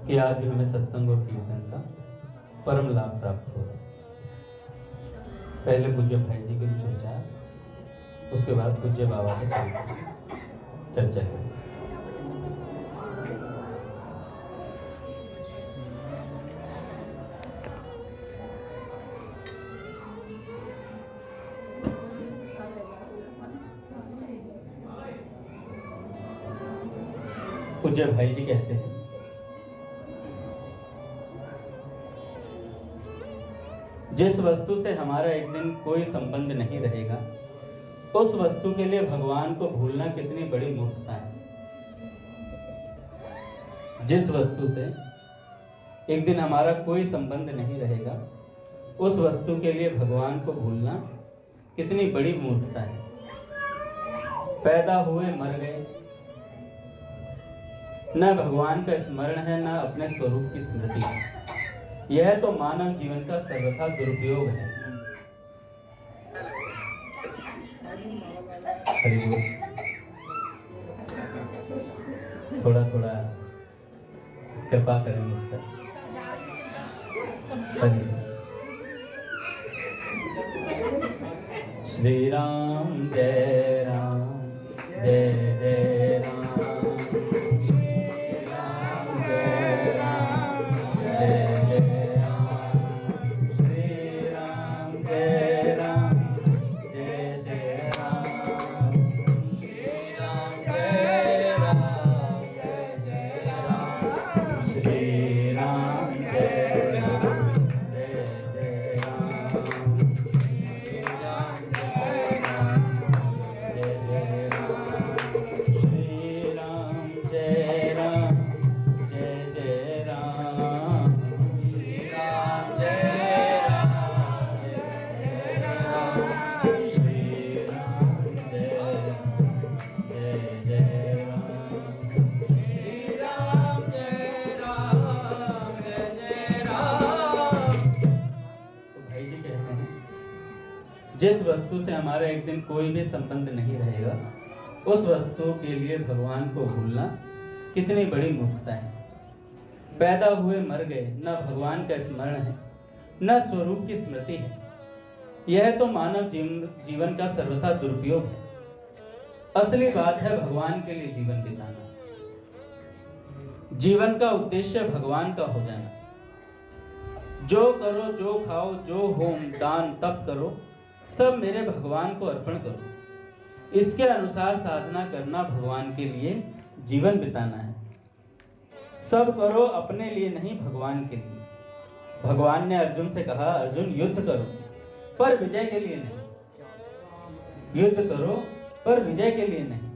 कि आज भी हमें सत्संग और कीर्तन का परम लाभ प्राप्त होगा। पहले पूज्य भाई जी की चर्चा, उसके बाद पूज्य बाबा की चर्चा करें। पूज्य भाई जी कहते हैं, जिस वस्तु से हमारा एक दिन कोई संबंध नहीं रहेगा, उस वस्तु के लिए भगवान को भूलना कितनी बड़ी मूर्खता है। जिस वस्तु से एक दिन हमारा कोई संबंध नहीं रहेगा, उस वस्तु के लिए भगवान को भूलना कितनी बड़ी मूर्खता है। पैदा हुए मर गए, न भगवान का स्मरण है, न अपने स्वरूप की स्मृति है। यह तो मानव जीवन का सर्वथा दुरुपयोग है। थोड़ा थोड़ा कृपा करें मुझ पर। श्री राम जय राम, जय जय राम, श्री राम जय राम, जय जय राम, श्री राम जय राम, जय जय राम, श्री राम जय राम, जय जय राम, श्री राम जय राम, जय जय राम, श्री राम जय राम, जय जय राम, श्री राम जय राम, जय जय राम, श्री राम जय राम, जय जय राम, श्री राम जय जय राम, श्री राम जय राम, जय जय राम। तो भाई जी कहते हैं, जिस वस्तु से हमारा एक दिन कोई भी संबंध नहीं रहेगा, उस वस्तु के लिए भगवान को भूलना कितनी बड़ी मूर्खता है। पैदा हुए मर गए, न भगवान का स्मरण है, न स्वरूप की स्मृति है। यह तो मानव जीवन का सर्वथा दुरुपयोग है। असली बात है भगवान के लिए जीवन बिताना। जीवन का उद्देश्य भगवान का हो जाना। जो करो, जो खाओ, जो होम दान तप करो, सब मेरे भगवान को अर्पण करो। इसके अनुसार साधना करना, भगवान के लिए जीवन बिताना है। सब करो अपने लिए नहीं, भगवान के लिए। भगवान ने अर्जुन से कहा, अर्जुन युद्ध करो पर विजय के लिए नहीं। युद्ध करो पर विजय के लिए नहीं।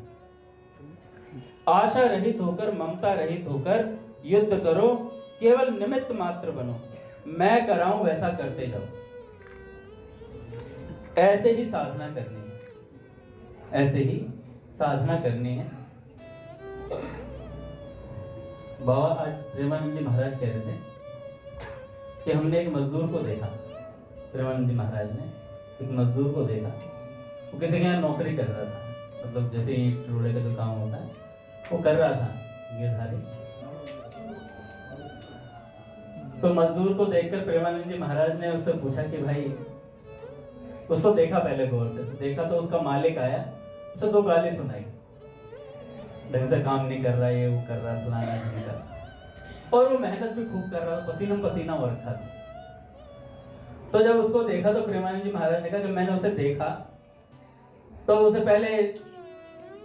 आशा रहित होकर, ममता रहित होकर युद्ध करो, केवल निमित्त मात्र बनो। मैं कराऊं वैसा करते जाओ। ऐसे ही साधना करनी है, ऐसे ही साधना करनी है। बाबा आज प्रेमानंद जी महाराज कह रहे थे कि हमने एक मजदूर को देखा। प्रेमानंद जी महाराज ने एक मजदूर को देखा, वो किसी के यहाँ नौकरी कर रहा था, मतलब जैसे ईंट रोड़े का जो काम होता है वो कर रहा था, गिरधारी। तो मजदूर को देखकर प्रेमानंद जी महाराज ने उससे पूछा कि भाई, उसको देखा पहले गौर से, तो देखा तो उसका मालिक आया, उसे 2 गाली सुनाई, ढंग से काम नहीं कर रहा, ये वो कर रहा, फलाना नहीं कर रहा। और वो मेहनत भी खूब कर रहा, पसीना पसीना हो रखा था। तो जब उसको देखा तो प्रेमानंद जी महाराज ने कहा, जब मैंने उसे देखा तो उसे पहले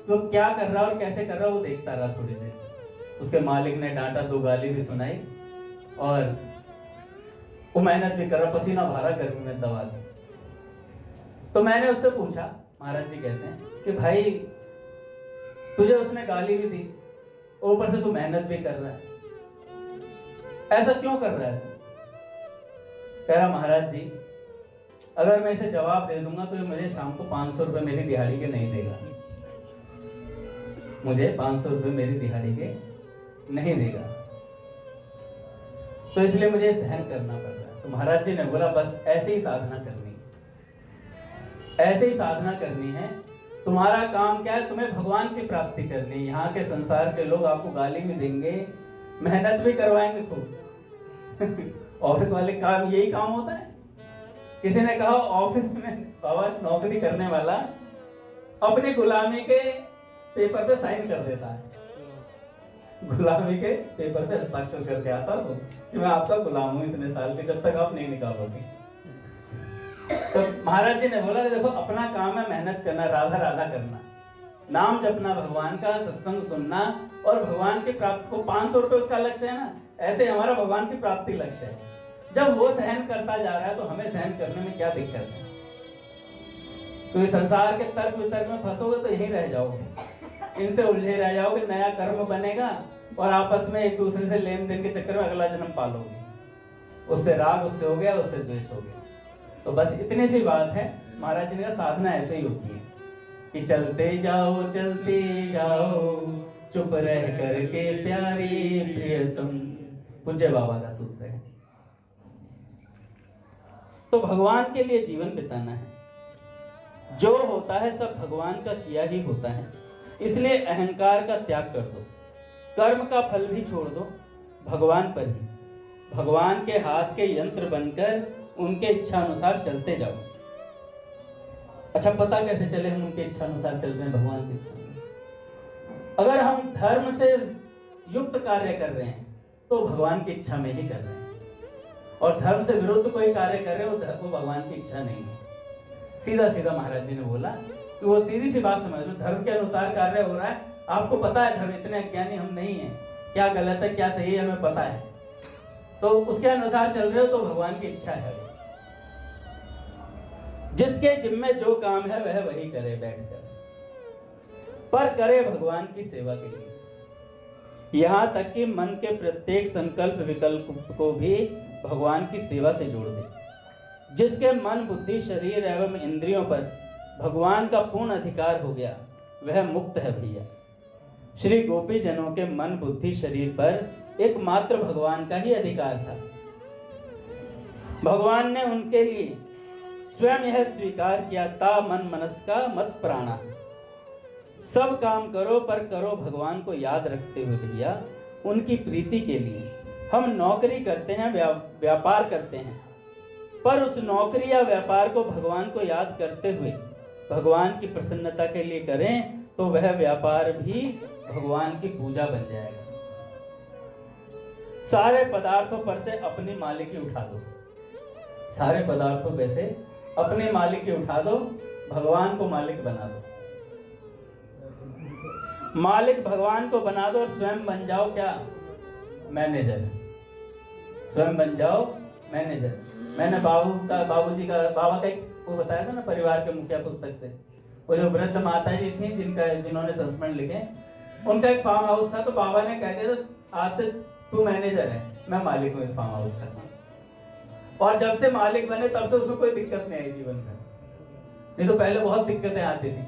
वो क्या कर रहा और कैसे कर रहा वो देखता रहा थोड़ी देर। उसके मालिक ने डांटा, 2 गाली भी सुनाई, और वो मेहनत भी कर रहा, पसीना भरा गर्मी में दबा दी। तो मैंने उससे पूछा, महाराज जी कहते हैं कि भाई, तुझे उसने गाली भी दी, ऊपर से तू मेहनत भी कर रहा है, ऐसा क्यों कर रहा है? कह रहा, महाराज जी, अगर मैं इसे जवाब दे दूंगा तो ये मुझे शाम को 500 रुपए मेरी दिहाड़ी के नहीं देगा। मुझे 500 रुपए मेरी दिहाड़ी के नहीं देगा, तो इसलिए मुझे सहन करना पड़ रहा है। तो महाराज जी ने बोला, बस ऐसे ही साधना करनी है, ऐसे ही साधना करनी है। तुम्हारा काम क्या है? तुम्हें भगवान की प्राप्ति करनी है। यहाँ के संसार के लोग आपको गाली भी देंगे, मेहनत भी करवाएंगे खूब। ऑफिस वाले काम यही काम होता है। किसी ने कहा ऑफिस में बाबा नौकरी करने वाला अपने गुलामी के पेपर पे साइन कर देता है, गुलामी के पेपर पे हस्ताक्षर करके आता हूँ कि मैं आपका गुलाम हूँ इतने साल के, जब तक आप नहीं निकालोगे। तो महाराज जी ने बोला देखो अपना काम है मेहनत करना, राधा राधा करना, नाम जपना, भगवान का सत्संग सुनना और भगवान की प्राप्ति को 500 रुपए उसका लक्ष्य है ना, ऐसे हमारा भगवान की प्राप्ति लक्ष्य है। जब वो सहन करता जा रहा है तो हमें सहन करने में क्या दिक्कत है? तो संसार के तर्क वितर्क में फंसोगे तो यहीं रह जाओगे, इनसे उलझे रह जाओगे, नया कर्म बनेगा और आपस में एक दूसरे से लेन देन के चक्कर में अगला जन्म पालोगे। उससे राग उससे हो गया, उससे द्वेष हो गया। तो बस इतनी सी बात है। महाराज जी का साधना ऐसे ही होती है कि चलते जाओ चुप रह करके प्यारे प्रियतम, पूज्य बाबा का सूत्र है। तो भगवान के लिए जीवन बिताना है, जो होता है सब भगवान का किया ही होता है, इसलिए अहंकार का त्याग कर दो, कर्म का फल भी छोड़ दो, भगवान पर ही, भगवान के हाथ के यंत्र बनकर उनके इच्छा अनुसार चलते जाओ। अच्छा, पता कैसे चले हम उनके इच्छा अनुसार चल रहे हैं, भगवान की इच्छा? अगर हम धर्म से युक्त कार्य कर रहे हैं तो भगवान की इच्छा में ही कर रहे हैं, और धर्म से विरुद्ध कोई कार्य कर रहे हैं वो भगवान की इच्छा नहीं है। सीधा सीधा महाराज जी ने बोला कि वो सीधी सी बात समझ लो, धर्म के अनुसार कार्य हो रहा है, आपको पता है, धर्म इतने अज्ञानी हम नहीं है, क्या गलत है क्या सही है हमें पता है, तो उसके अनुसार चल रहे हो तो भगवान की इच्छा है। जिसके जिम्मे जो काम है वह वही करे बैठकर, पर करे भगवान की सेवा के लिए। यहां तक कि मन के प्रत्येक संकल्प विकल्प को भी भगवान की सेवा से जोड़ दे। जिसके मन बुद्धि शरीर एवं इंद्रियों पर भगवान का पूर्ण अधिकार हो गया वह मुक्त है भैया। श्री गोपी जनों के मन बुद्धि शरीर पर एकमात्र भगवान का ही अधिकार था। भगवान ने उनके लिए स्वयं यह स्वीकार किया, ता मन मनस का मत प्राणा। सब काम करो पर करो भगवान को याद रखते हुए भैया, उनकी प्रीति के लिए। हम नौकरी करते हैं, व्यापार करते हैं, पर उस नौकरी या व्यापार को भगवान को याद करते हुए भगवान की प्रसन्नता के लिए करें तो वह व्यापार भी भगवान की पूजा बन जाएगा। सारे पदार्थों पर से अपनी मालिकी उठा दो, सारे पदार्थों पे से अपनी मालिकी उठा दो, भगवान को मालिक बना दो। मालिक भगवान को बना दो और स्वयं बन जाओ क्या? मैनेजर। स्वयं बन जाओ मैनेजर। मैंने बाबूजी का बाबा का एक वो बताया था ना, परिवार के मुखिया पुस्तक से, वो जो वृद्ध माता जी थी जिन्होंने संस्मरण लिखे, उनका एक फार्म हाउस था, तो बाबा ने कह दिया था आज से तू मैनेजर है, मैं मालिक हूँ इस फार्म हाउस का। और जब से मालिक बने तब से उसमें कोई दिक्कत नहीं आई जीवन में। नहीं तो पहले बहुत दिक्कतें आती थी,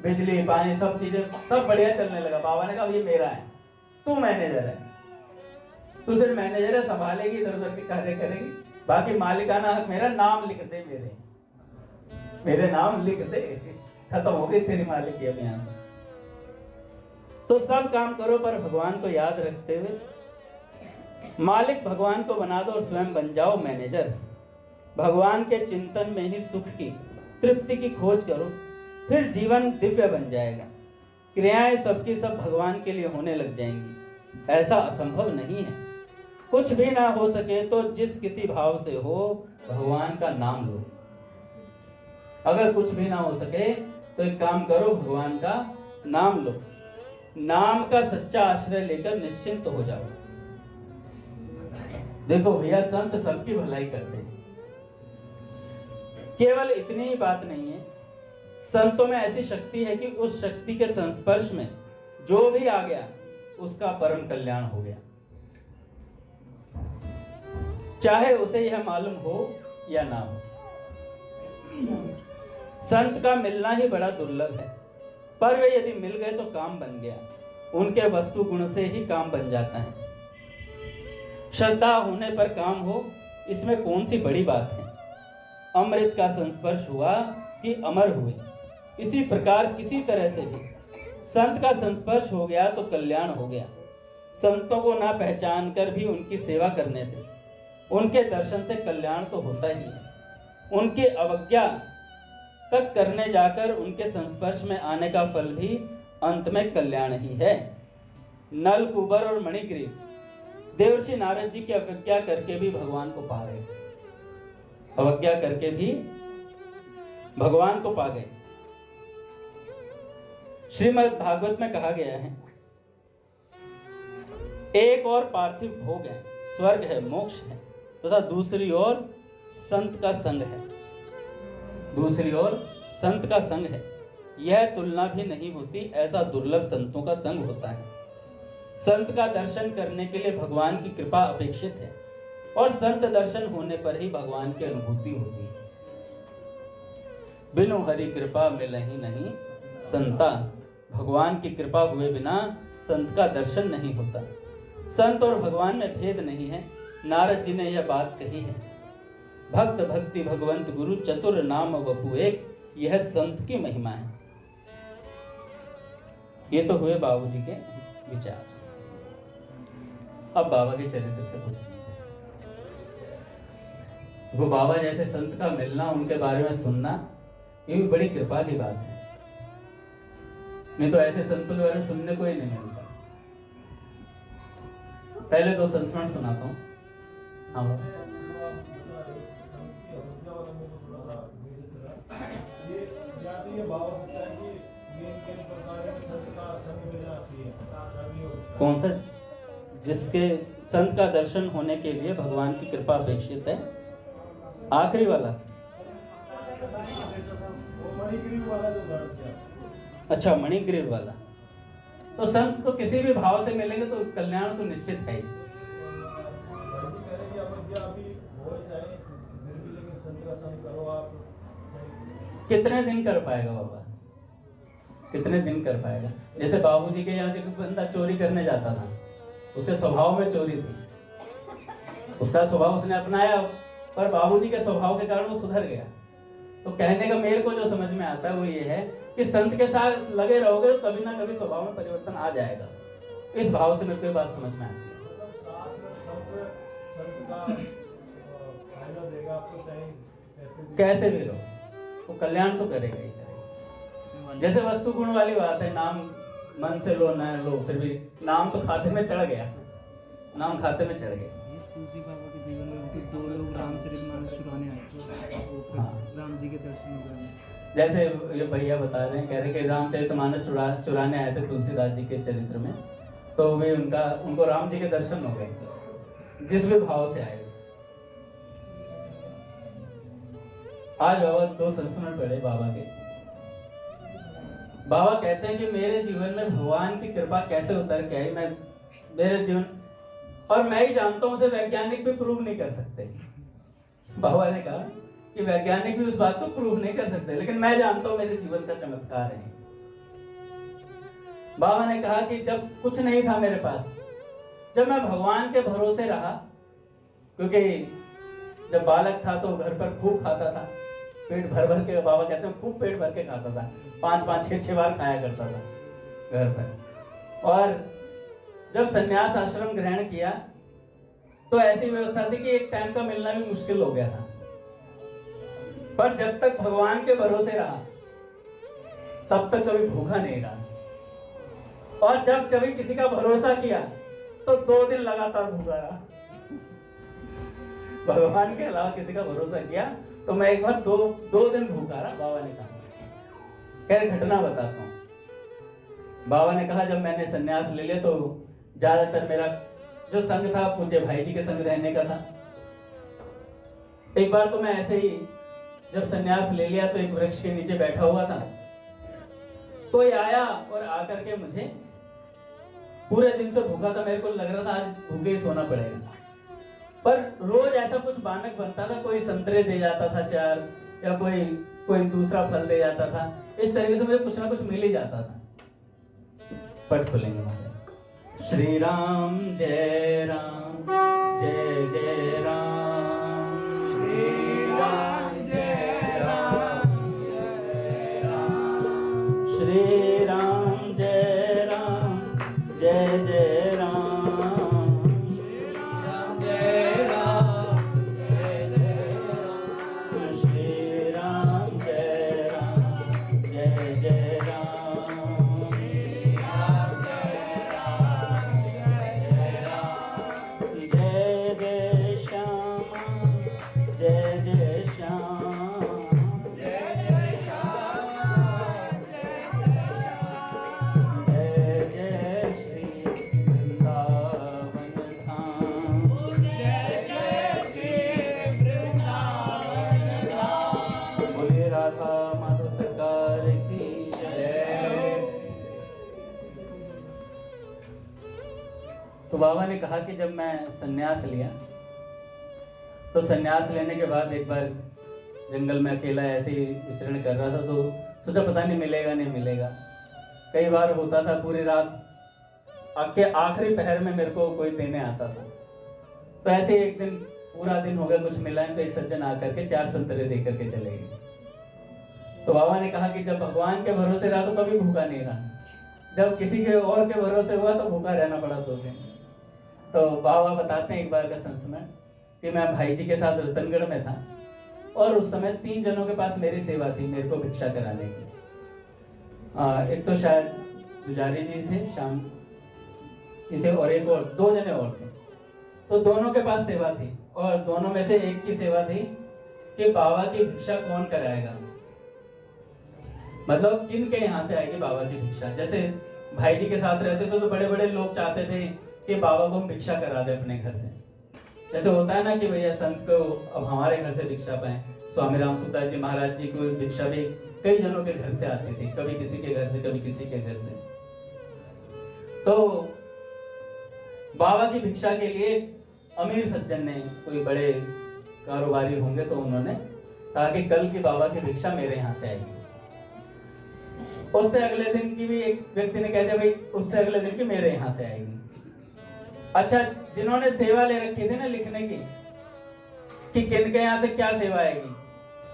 बिजली पानी सब चीजें सब बढ़िया चलने लगा। बाबा ने कहा ये मेरा है, तू मैनेजर है, तू सिर्फ मैनेजर है, संभालेगी, इधर उधर के कार्य करेगी, बाकी मालिकाना हक मेरा, नाम लिख दे, मेरे नाम लिख दे, खत्म हो गई तेरी मालिकी अब यहाँ से। तो सब काम करो पर भगवान को याद रखते हुए मालिक भगवान को बना दो और स्वयं बन जाओ मैनेजर। भगवान के चिंतन में ही सुख की तृप्ति की खोज करो, फिर जीवन दिव्य बन जाएगा। क्रियाएं सबकी सब भगवान के लिए होने लग जाएंगी। ऐसा असंभव नहीं है। कुछ भी ना हो सके तो जिस किसी भाव से हो भगवान का नाम लो। अगर कुछ भी ना हो सके तो एक काम करो, भगवान का नाम लो। नाम का सच्चा आश्रय लेकर निश्चिंत हो जाओ। देखो भैया, संत सबकी भलाई करते हैं। केवल इतनी ही बात नहीं है, संतों में ऐसी शक्ति है कि उस शक्ति के संस्पर्श में जो भी आ गया उसका परम कल्याण हो गया, चाहे उसे यह मालूम हो या ना हो। संत का मिलना ही बड़ा दुर्लभ है, पर वे यदि मिल गए तो काम बन गया। उनके वस्तु गुण से ही काम बन जाता है। श्रद्धा होने पर काम हो, इसमें कौन सी बड़ी बात है। अमृत का संस्पर्श हुआ कि अमर हुए। इसी प्रकार किसी तरह से भी संत का संस्पर्श हो गया तो कल्याण हो गया। संतों को ना पहचान कर भी उनकी सेवा करने से, उनके दर्शन से कल्याण तो होता ही है। उनकी अवज्ञा तक करने जाकर उनके संस्पर्श में आने का फल भी अंत में कल्याण ही है। नल, कुबर और मणिग्रीव देवर्षि नारद जी की अवज्ञा करके भी भगवान को पा गए, अवज्ञा करके भी भगवान को पा गए। श्रीमद् भागवत में कहा गया है, एक और पार्थिव भोग है, स्वर्ग है, मोक्ष है, तथा दूसरी ओर संत का संग है, दूसरी ओर संत का संग है। यह तुलना भी नहीं होती, ऐसा दुर्लभ संतों का संग होता है। संत का दर्शन करने के लिए भगवान की कृपा अपेक्षित है, और संत दर्शन होने पर ही भगवान की अनुभूति होती है। बिनु हरि कृपा मिलहि नहीं संता, भगवान की कृपा हुए बिना संत का दर्शन नहीं होता। संत और भगवान में भेद नहीं है, नारद जी ने यह बात कही है। भक्त भक्ति भगवंत गुरु चतुर नाम वपु एक, यह संत की महिमा है। ये तो हुए बाबूजी के विचार। अब बाबा के चरित्र से कुछ, वो बाबा जैसे संत का मिलना, उनके बारे में सुनना, ये भी बड़ी कृपा की बात है। नहीं तो ऐसे संतों के बारे में सुनने को ही नहीं मिलता। पहले दो संस्मरण सुनाता हूँ। हाँ, कौन सा? जिसके संत का दर्शन होने के लिए भगवान की कृपा अपेक्षित है, आखिरी वाला। अच्छा, मणिग्रीव वाला। तो संत तो किसी भी भाव से मिलेंगे तो कल्याण तो निश्चित है ही। कितने दिन कर पाएगा बाबा, कितने दिन कर पाएगा? जैसे बाबूजी के यहाँ जो बंदा चोरी करने जाता था, उसके स्वभाव में चोरी थी, उसका स्वभाव उसने अपनाया, पर बाबूजी के स्वभाव के कारण वो सुधर गया। तो कहने का मेरे को जो समझ में आता है वो ये है कि संत के साथ लगे रहोगे तो कभी ना कभी स्वभाव में परिवर्तन आ जाएगा। इस भाव से मेरे को ये बात समझ में आती है। कैसे भी लो, वो कल्याण तो करेगा ही करेगा। जैसे वस्तु गुण वाली बात है, नाम मन से लो न लो, फिर भी नाम तो खाते में चढ़ गया, नाम खाते में चढ़ गया। तुलसी बाबा के जीवन में उनके दो लोग रामचरितमानस चुराने आए, हाँ, राम जी के दर्शन हो गए। जैसे ये भैया बता रहे हैं, कह रहे कि रामचरितमानस चुराने आए थे तुलसीदास जी के चरित्र में, तो वे उनको राम जी के दर्शन हो गए, जिस भी भाव से आए। आज बाबा दो संस्मरण पढ़े बाबा के। बाबा कहते हैं कि मेरे जीवन में भगवान की कृपा कैसे उतर के आई, मैं मेरे जीवन, और मैं ही जानता हूं, उसे वैज्ञानिक भी प्रूव नहीं कर सकते। बाबा ने कहा कि वैज्ञानिक भी उस बात को प्रूव नहीं कर सकते, लेकिन मैं जानता हूं मेरे जीवन का चमत्कार है। बाबा ने कहा कि जब कुछ नहीं था मेरे पास, जब मैं भगवान के भरोसे रहा, क्योंकि जब बालक था तो घर पर खूब खाता था, पेट भर भर के, बाबा कहते हैं खूब पेट भर के खाता था, 5-5, 6-6 बार खाया करता था घर पर। और जब सन्यास आश्रम ग्रहण किया तो ऐसी व्यवस्था थी कि एक टाइम का मिलना भी मुश्किल हो गया था, पर जब तक भगवान के भरोसे रहा तब तक कभी भूखा नहीं रहा, और जब कभी किसी का भरोसा किया तो 2 दिन लगातार भूखा रहा। भगवान के अलावा किसी का भरोसा किया तो मैं एक बार 2 दिन भूखा रहा। बाबा ने कहा, खैर घटना बताता हूँ। बाबा ने कहा जब मैंने सन्यास ले लिया तो ज्यादातर मेरा जो संग था पूज्य भाई जी के संग रहने का था। एक बार तो मैं ऐसे ही जब सन्यास ले लिया तो एक वृक्ष के नीचे बैठा हुआ था, कोई आया और आकर के मुझे, पूरे दिन से भूखा था, मेरे को लग रहा था आज भूखे ही सोना पड़ेगा, पर रोज ऐसा कुछ बानक बनता था, कोई संतरे दे जाता था 4, या कोई दूसरा फल दे जाता था, इस तरीके से मुझे कुछ ना कुछ मिल ही जाता था। पट खोलेंगे हमारे। श्री राम जय राम, जय जय राम, श्री राम जय राम, जय राम, श्री राम जय राम, जय जय राम, बाबा ने कहा कि जब मैं संन्यास लिया तो संन्यास लेने के बाद एक बार जंगल में अकेला ऐसे ही विचरण कर रहा था, तो सोचा पता नहीं मिलेगा नहीं मिलेगा। कई बार होता था पूरी रात के आखिरी पहर में मेरे को कोई देने आता था। तो ऐसे एक दिन पूरा दिन हो गया, कुछ मिला नहीं, तो एक सज्जन आकर के 4 संतरे दे करके चले गए। तो बाबा ने कहा कि जब भगवान के भरोसे रहा तो कभी भूखा नहीं रहा, जब किसी के और के भरोसे हुआ तो भूखा रहना पड़ा 2 दिन। तो बाबा बताते हैं एक बार का संस्मरण कि मैं भाई जी के साथ रतनगढ़ में था और उस समय 3 जनों के पास मेरी सेवा थी मेरे को भिक्षा कराने की। एक तो शायद पुजारी जी थे, शाम जी थे, और एक और 2 जने और थे। तो दोनों के पास सेवा थी और दोनों में से एक की सेवा थी कि बाबा की भिक्षा कौन कराएगा, मतलब किन के यहाँ से आएगी बाबा की भिक्षा। जैसे भाई जी के साथ रहते थे तो बड़े बड़े लोग चाहते थे कि बाबा को हम भिक्षा करा दे अपने घर से। जैसे होता है ना कि भैया संत को अब हमारे घर से भिक्षा पाए। स्वामी राम सुखदास जी महाराज जी को भिक्षा भी कई जनों के घर से आती थी, कभी किसी के घर से कभी किसी के घर से। तो बाबा की भिक्षा के लिए अमीर सज्जन ने, कोई बड़े कारोबारी होंगे, तो उन्होंने कहा कि कल की बाबा की भिक्षा मेरे यहाँ से आएगी। उससे अगले दिन की भी एक व्यक्ति ने कह दिया भाई उससे अगले दिन की मेरे यहाँ से आएगी। अच्छा, जिन्होंने सेवा ले रखी थी ना लिखने की कि किन के यहाँ से क्या सेवा आएगी,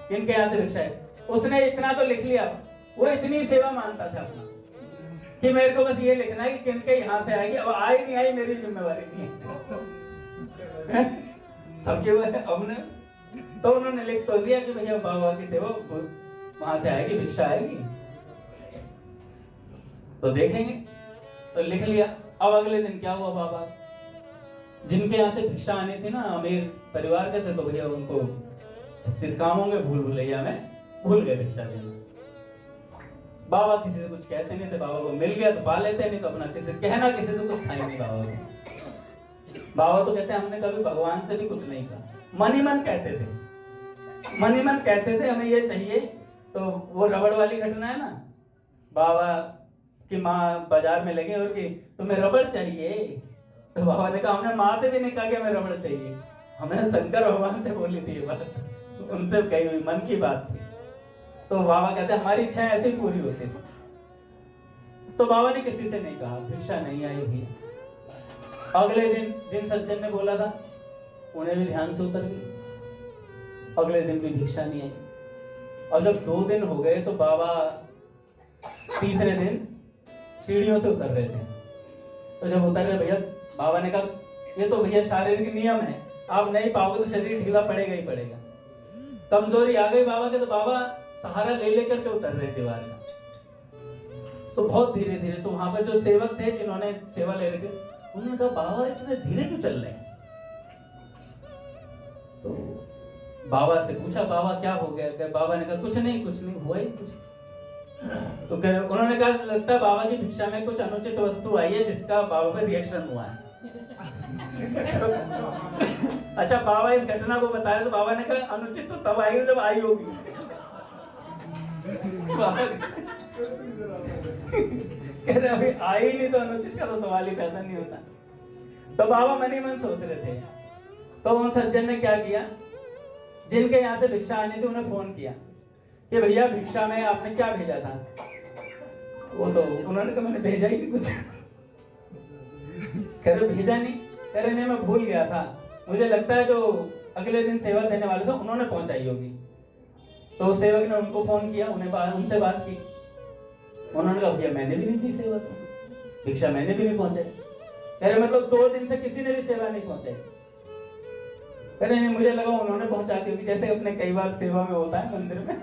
किन के यहाँ से भिक्षा है, उसने इतना तो लिख लिया, वो इतनी सेवा मानता था अपना कि मेरे को बस ये लिखना है कि किन के यहाँ से आएगी, अब आई नहीं आई मेरी जिम्मेवारी नहीं है। सबके हमने तो उन्होंने लिख तो दिया कि भैया बाबा की सेवा वहां से आएगी, भिक्षा आएगी, तो देखेंगे। तो लिख लिया। अब अगले दिन क्या हुआ, बाबा जिनके यहाँ से भिक्षा आनी थी ना अमीर परिवार के थे, तो भैया उनको 36 काम होंगे, भूल भुलैया में भूल गए भिक्षा देना। बाबा किसी से कुछ कहते नहीं थे, बाबा को मिल गया तो पा लेते, नहीं तो अपना किसी से कुछ था ही नहीं बाबा को। बाबा तो कहते हैं हमने कभी भगवान से भी कुछ नहीं कहा, मन ही मन कहते थे, मन ही मन कहते थे हमें ये चाहिए। तो वो रबड़ वाली घटना है ना, बाबा की माँ बाजार में लगी और कि तुम्हें रबड़ चाहिए, तो बाबा ने कहा हमने माँ से भी नहीं कहा कि हमें रबड़ चाहिए, हमने शंकर भगवान से बोली थी ये बात, उनसे कही हुई मन की बात थी। तो बाबा कहते हमारी इच्छाएं ऐसे ही पूरी होती थी। तो बाबा ने किसी से नहीं कहा, भिक्षा नहीं आई भी। अगले दिन जिन सज्जन ने बोला था उन्हें भी ध्यान से उतर गई, अगले दिन भी भिक्षा नहीं आई। और जब 2 दिन हो गए तो बाबा तीसरे दिन सीढ़ियों से उतर रहे थे। तो जब उतर रहे भैया, बाबा ने कहा ये तो भैया शारीरिक नियम है, आप नहीं पाओगे तो शरीर ढीला पड़ेगा ही पड़ेगा। कमजोरी आ गई बाबा के, तो बाबा सहारा ले लेकर के उतर रहे दीवार का। तो बहुत धीरे धीरे, तो वहां पर जो सेवक थे जिन्होंने सेवा ले रहे थे, उन्होंने कहा बाबा इतने धीरे क्यों चल रहे हैं। तो बाबा से पूछा बाबा क्या हो गया, बाबा ने कहा कुछ नहीं हुआ ही कुछ। तो उन्होंने कहा लगता है बाबा की भिक्षा में कुछ अनुचित वस्तु आई है जिसका बाबा पर रिएक्शन हुआ है। अच्छा, बाबा इस घटना को बता रहे, तो बाबा ने कहा अनुचित तो तब आएगी जब आई होगी। कह रहे अभी आई नहीं तो अनुचित का तो सवाल ही पैदा नहीं होता। तो बाबा मन ही मन सोच रहे थे। तो उन सज्जन ने क्या किया, जिनके यहाँ से भिक्षा आनी थी उन्हें फोन किया कि भैया भिक्षा में आपने क्या भेजा था। वो तो उन्होंने कहा मैंने भेजा ही नहीं कुछ। कह रहे भेजा नहीं, कह रहे नहीं मैं भूल गया था, मुझे लगता है जो अगले दिन सेवा देने वाले थे उन्होंने पहुंचाई होगी। तो सेवक ने उनको फोन किया, उनसे बात की। उन्होंने कहा भैया मैंने भी नहीं दी सेवा, तो भिक्षा मैंने भी नहीं पहुंचाई। कह रहे मतलब 2 दिन से किसी ने भी सेवा नहीं पहुंचाई। कह रहे नहीं मुझे लगा उन्होंने पहुंचा दी होगी, जैसे अपने कई बार सेवा में होता है मंदिर में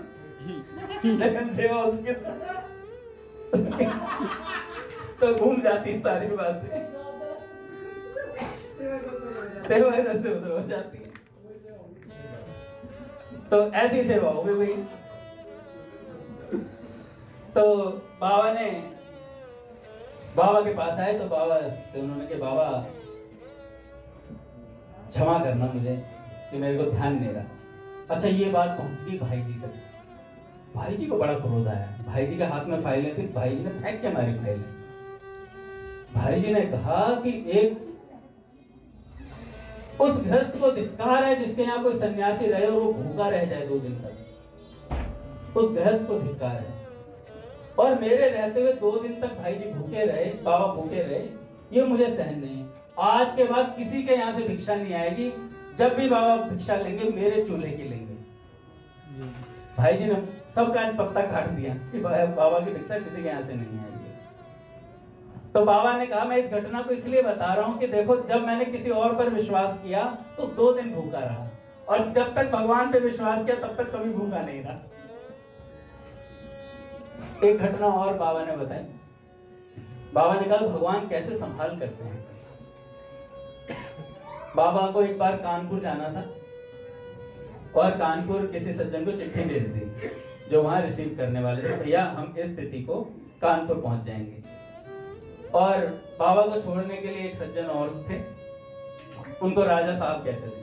सेवा उसके तो घूम जाती है सारी बातें, सेवा इधर से उधर हो जाती है। तो ऐसी सेवा हो गई भाई। तो बाबा के पास आए, तो बाबा से उन्होंने कहा बाबा क्षमा करना मुझे कि मेरे को ध्यान नहीं रहा। अच्छा, ये बात पहुंच गई भाई जी तक। भाई जी को बड़ा क्रोध आया। भाई जी के हाथ में फाइलें थी, भाई जी ने फेंक के मारी फाइलें। भाई जी ने कहा कि एक उस गृहस्थ को धिक्कार है जिसके यहाँ कोई सन्यासी रहे और वो भूखा रह जाए 2 दिन तक, उस गृहस्थ को धिक्कार है। और मेरे रहते हुए 2 दिन तक भाई जी भूखे रहे, बाबा भूखे रहे, ये मुझे सहन नहीं है। आज के बाद किसी के यहाँ से भिक्षा नहीं आएगी, जब भी बाबा भिक्षा लेंगे मेरे चूल्हे की लेंगे। भाई जी ने सबका पत्ता काट दिया कि बाबा की भिक्षा किसी के यहाँ से नहीं आएगी। तो बाबा ने कहा मैं इस घटना को इसलिए बता रहा हूं कि देखो, जब मैंने किसी और पर विश्वास किया तो 2 दिन भूखा रहा, और जब तक भगवान पे विश्वास किया तब तक कभी भूखा नहीं रहा। एक घटना और बाबा ने बताई। बाबा ने कहा भगवान कैसे संभाल करते हैं। बाबा को एक बार कानपुर जाना था और कानपुर किसी सज्जन को चिट्ठी भेज दी जो वहां रिसीव करने वाले थे, भैया हम इस तिथि को कानपुर पहुंच जाएंगे। और बाबा को छोड़ने के लिए एक सज्जन और थे, उनको राजा साहब कहते थे।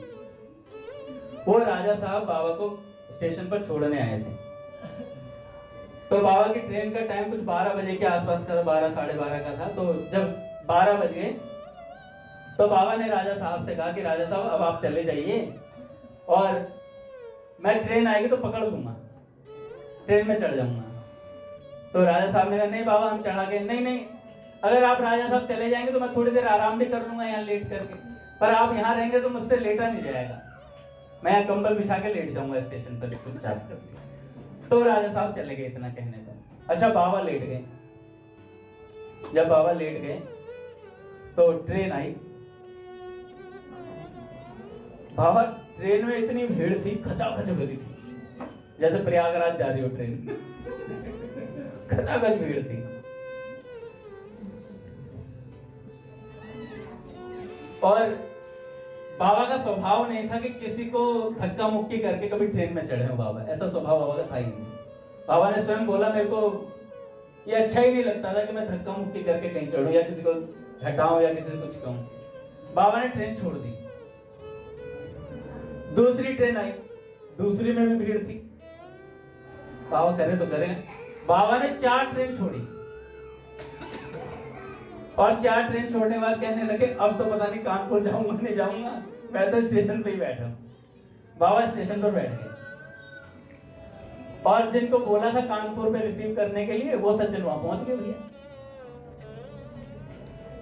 वो राजा साहब बाबा को स्टेशन पर छोड़ने आए थे। तो बाबा की ट्रेन का टाइम कुछ 12 बजे के आसपास का था, 12 साढ़े 12 का था। तो जब 12 बज गए तो बाबा ने राजा साहब से कहा कि राजा साहब अब आप चले जाइए और मैं ट्रेन आएगी तो पकड़ लूंगा, ट्रेन में चढ़ जाऊंगा। तो राजा साहब ने कहा नहीं बाबा हम चढ़ा गए। नहीं, अगर आप राजा साहब चले जाएंगे तो मैं थोड़ी देर आराम भी कर लूंगा यहाँ लेट करके, पर आप यहाँ रहेंगे तो मुझसे लेटा नहीं जाएगा, मैं यहाँ कंबल बिछा के लेट जाऊंगा स्टेशन पर चुपचाप करके। तो राजा साहब चले गए इतना कहने पर। अच्छा बाबा लेट गए। जब बाबा लेट गए तो ट्रेन आई। बाबा ट्रेन में इतनी भीड़ थी, खचाखच भरी थी, जैसे प्रयागराज जा रही हो ट्रेन, खचाखच भीड़ थी। और बाबा का स्वभाव नहीं था कि किसी को धक्का मुक्की करके कभी ट्रेन में चढ़े हो बाबा, ऐसा स्वभाव बाबा का था ही नहीं। बाबा ने स्वयं बोला मेरे को ये अच्छा ही नहीं लगता था कि मैं धक्का मुक्की करके कहीं चढ़ूं या किसी को हटाऊं या किसी से कुछ कहूं। बाबा ने ट्रेन छोड़ दी। दूसरी ट्रेन आई, दूसरी में भी भीड़ थी। बाबा करे तो करें, बाबा ने 4 ट्रेन छोड़ी और 4 ट्रेन छोड़ने के बाद कहने लगे अब तो पता नहीं कानपुर जाऊंगा नहीं जाऊंगा, मैं तो स्टेशन पे ही बैठा हूं। बाबा स्टेशन पर बैठ गए और जिनको बोला था कानपुर पे रिसीव करने के लिए वो सज्जन वहां पहुंच गए भैया।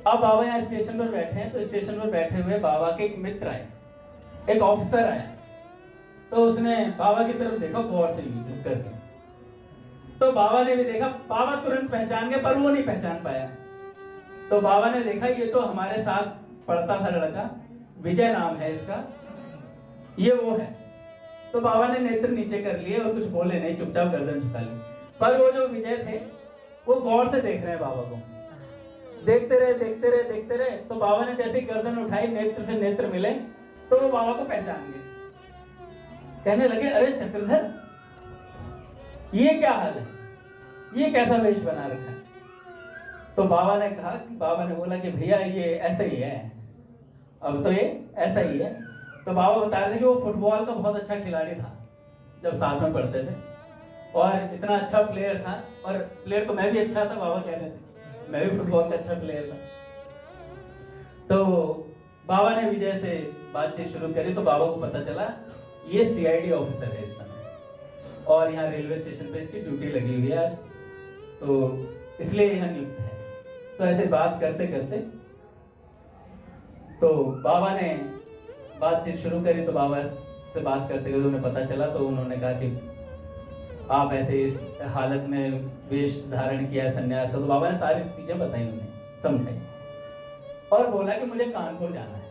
अब बाबा यहाँ स्टेशन पर बैठे हैं, तो स्टेशन पर बैठे हुए बाबा के एक मित्र आए, एक ऑफिसर आया। तो उसने बाबा की तरफ देखा गौर से झुक करके, तो बाबा ने भी देखा। बाबा तुरंत पहचान गए पर वो नहीं पहचान पाया। तो बाबा ने देखा ये तो हमारे साथ पढ़ता था लड़का, विजय नाम है इसका, ये वो है। तो बाबा ने नेत्र नीचे कर लिए और कुछ बोले नहीं, चुपचाप गर्दन झुका ली। पर वो जो विजय थे वो गौर से देख रहे हैं बाबा को, देखते रहे देखते रहे देखते रहे। तो बाबा ने जैसे ही गर्दन उठाई, नेत्र से नेत्र मिले, तो वो बाबा को पहचान गए। कहने लगे अरे चक्रधर ये क्या हाल है, ये कैसा वेश बना रखा है। तो बाबा ने कहा, बाबा ने बोला कि भैया ये ऐसा ही है, अब तो ये ऐसा ही है। तो बाबा बता रहे थे कि वो फुटबॉल का बहुत अच्छा खिलाड़ी था जब साथ में पढ़ते थे, और इतना अच्छा प्लेयर था, और प्लेयर तो मैं भी अच्छा था, बाबा कह रहे थे मैं भी फुटबॉल का अच्छा प्लेयर था। तो बाबा ने विजय से बातचीत शुरू करी। तो बाबा को पता चला ये सीआईडी ऑफिसर है इस समय, और यहाँ रेलवे स्टेशन पे इसकी ड्यूटी लगी हुई है आज, तो इसलिए यहाँ नियुक्त है। तो ऐसे बात करते करते तो बाबा ने बातचीत शुरू करी। तो बाबा से बात करते करते उन्हें पता चला, तो उन्होंने कहा कि आप ऐसे इस हालत में वेश धारण किया संन्यास हो। तो बाबा ने सारी चीजें बताई, उन्हें समझाई और बोला कि मुझे कानपुर जाना है।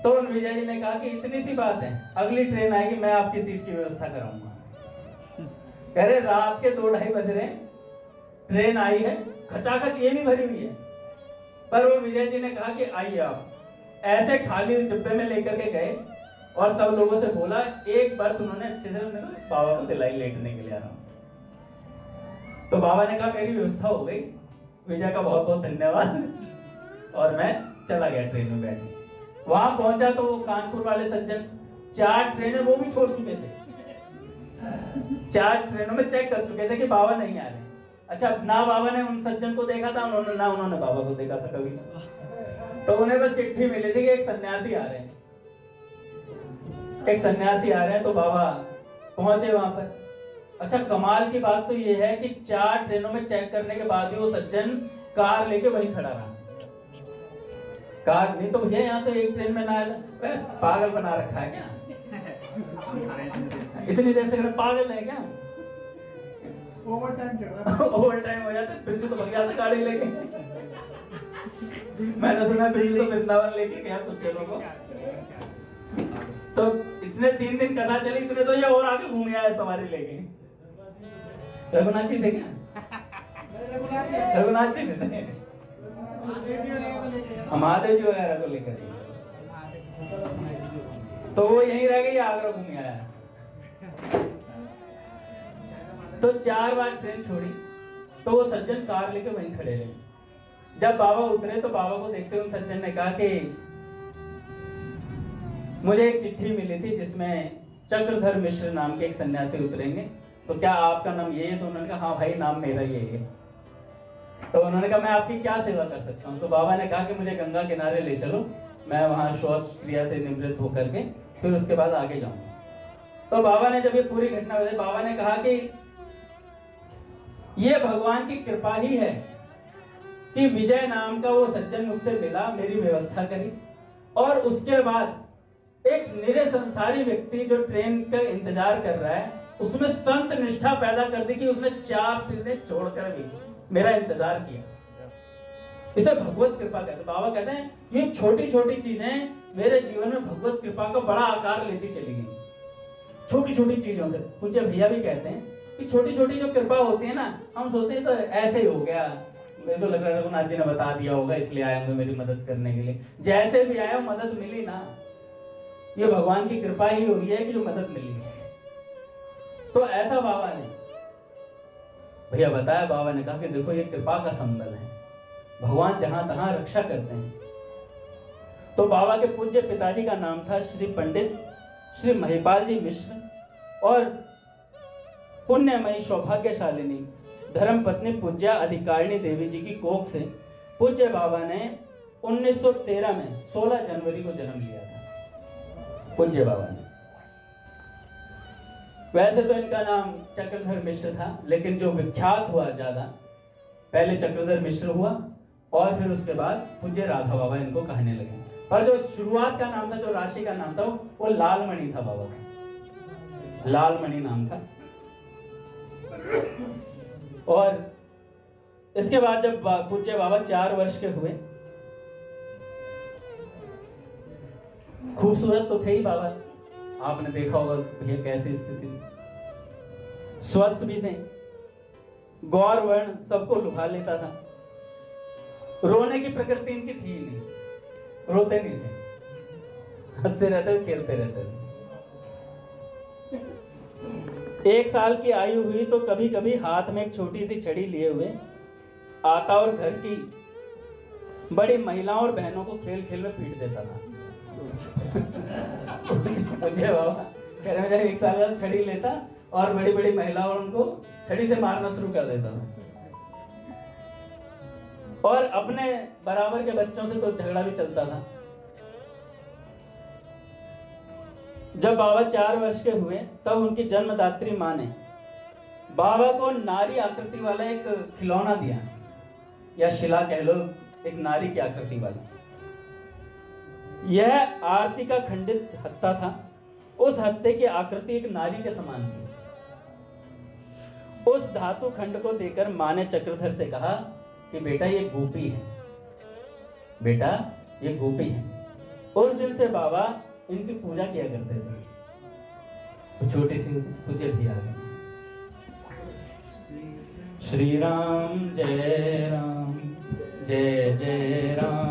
तो उन विजय जी ने कहा कि इतनी सी बात है, अगली ट्रेन आएगी मैं आपकी सीट की व्यवस्था कराऊंगा। कह रहे रात के 2-2:30 बज रहे, ट्रेन आई है, खचाखच ये भी भरी हुई है। पर वो विजय जी ने कहा कि आइए आप। ऐसे खाली डिब्बे में लेकर के गए और सब लोगों से बोला, एक बर्थ उन्होंने अच्छे से बाबा को दिलाई लेटने के लिए आराम से। तो बाबा ने कहा मेरी व्यवस्था हो गई, विजय का बहुत बहुत धन्यवाद। और मैं चला गया ट्रेन में बैठ। वहां पहुंचा तो वो कानपुर वाले सज्जन 4 ट्रेनें वो भी छोड़ चुके थे, 4 ट्रेनों में चेक कर चुके थे कि बाबा नहीं आ रहे। अच्छा, ना बाबा ने उन सज्जन को देखा था, ना उन्होंने बाबा को देखा था कभी। तो उन्हें बस चिट्ठी मिली थी कि एक सन्यासी आ रहे हैं, एक सन्यासी आ रहे हैं। तो बाबा पहुंचे वहां पर। अच्छा, कमाल की बात तो ये है कि 4 ट्रेनों में चेक करने के बाद भी वो सज्जन कार लेके वहीं खड़ा रहा। कार नहीं तो भैया यहाँ तो एक ट्रेन में ना आया, पागल बना रखा है क्या? इतनी देर से खड़ा, पागल है क्या? ओवर टाइम चल रहा है। ओवर टाइम हो जाता है, फिर तो भग जाता गाड़ी लेके। मैंने सुना फिर तो वृंदावन लेके गया कुछ लोगों को। तो इतने 3 दिन कथा चली, इतने तो ये और आगे घूम आया सवारी लेके। रघुनाथ जी थे क्या? रघुनाथ जी थे, महादेव जी वगैरह को लेकर। तो वो यहीं रह गई, आगरा घूम आया। तो 4 बार ट्रेन छोड़ी तो वो सज्जन कार लेके वहीं खड़े रहे। जब बाबा उतरे तो बाबा को देखते हुए सज्जन ने कहा कि मुझे एक चिट्ठी मिली थी जिसमें चक्रधर मिश्र नाम के एक सन्यासी उतरेंगे, तो क्या आपका नाम ये है? तो उन्होंने कहा हाँ भाई, नाम मेरा ये है। तो उन्होंने कहा मैं आपकी क्या सेवा कर सकता हूँ? तो बाबा ने कहा कि मुझे गंगा किनारे ले चलो, मैं वहां शौच क्रिया से निवृत्त होकर के फिर उसके बाद आगे जाऊंगा। तो बाबा ने जब ये पूरी घटना बताई, बाबा ने कहा कि ये भगवान की कृपा ही है कि विजय नाम का वो सज्जन मुझसे मिला, मेरी व्यवस्था करी, और उसके बाद एक निरे संसारी व्यक्ति जो ट्रेन का इंतजार कर रहा है उसमें संत निष्ठा पैदा कर दी कि उसने 4 ट्रेनें छोड़कर भी मेरा इंतजार किया। इसे भगवत कृपा कहते हैं। बाबा कहते हैं ये छोटी छोटी चीजें मेरे जीवन में भगवत कृपा का बड़ा आकार लेती चली गई। छोटी छोटी चीजों से। पूज्य भैया भी कहते हैं कि छोटी छोटी जो कृपा होती है ना, हम सोचते हैं तो ऐसे ही हो गया, मेरे को लग रहा है रघुनाथ जी ने बता दिया होगा इसलिए आए होंगे मेरी मदद करने के लिए। जैसे भी आया मदद मिली ना, ये भगवान की कृपा ही हुई है कि जो मदद मिली है। तो ऐसा बाबा ने भैया बताया। बाबा ने कहा कि देखो ये कृपा का संबल है, भगवान जहां तहां रक्षा करते हैं। तो बाबा के पूज्य पिताजी का नाम था श्री पंडित श्री महिपाल जी मिश्र, और पुण्यमयी सौभाग्यशालिनी धर्म पत्नी पूज्या अधिकारिणी देवी जी की कोख से पूज्य बाबा ने 1913 में 16 जनवरी को जन्म लिया था पूज्य बाबा ने। वैसे तो इनका नाम चक्रधर मिश्र था, लेकिन जो विख्यात हुआ ज्यादा, पहले चक्रधर मिश्र हुआ और फिर उसके बाद पूज्य राधा बाबा इनको कहने लगे। और जो शुरुआत का नाम था, जो राशि का नाम था, वो लालमणि था बाबा का, लालमणि नाम था। और इसके बाद जब पूज्य बाबा 4 वर्ष के हुए, खूबसूरत तो थे ही बाबा, आपने देखा होगा भैया कैसी स्थिति, स्वस्थ भी थे, गौर वर्ण सबको लुभा लेता था, रोने की प्रकृति इनकी थी ही नहीं, रोते नहीं थे, हंसते रहते, खेलते रहते थे। 1 साल की आयु हुई तो कभी कभी हाथ में एक छोटी सी छड़ी लिए हुए आता और घर की बड़ी महिलाओं और बहनों को खेल खेल में पीट देता था। मुझे बाबा कह रहे हैं 1 साल का छड़ी लेता और बड़ी बड़ी महिलाओं उनको छड़ी से मारना शुरू कर देता था, और अपने बराबर के बच्चों से तो झगड़ा भी चलता था। जब बाबा 4 वर्ष के हुए तब उनकी जन्मदात्री मां ने बाबा को नारी आकृति वाला एक खिलौना दिया, या शिला कह लो, एक नारी की आकृति वाला। यह आरती का खंडित हत्था था। उस हत्थे की आकृति एक नारी के समान थी। उस धातु खंड को देकर मां ने चक्रधर से कहा कि बेटा ये गोपी है, बेटा ये गोपी है। उस दिन से बाबा इनकी पूजा किया करते थे। तो छोटी सी पूजा भी आ गई। श्री राम जय जय राम।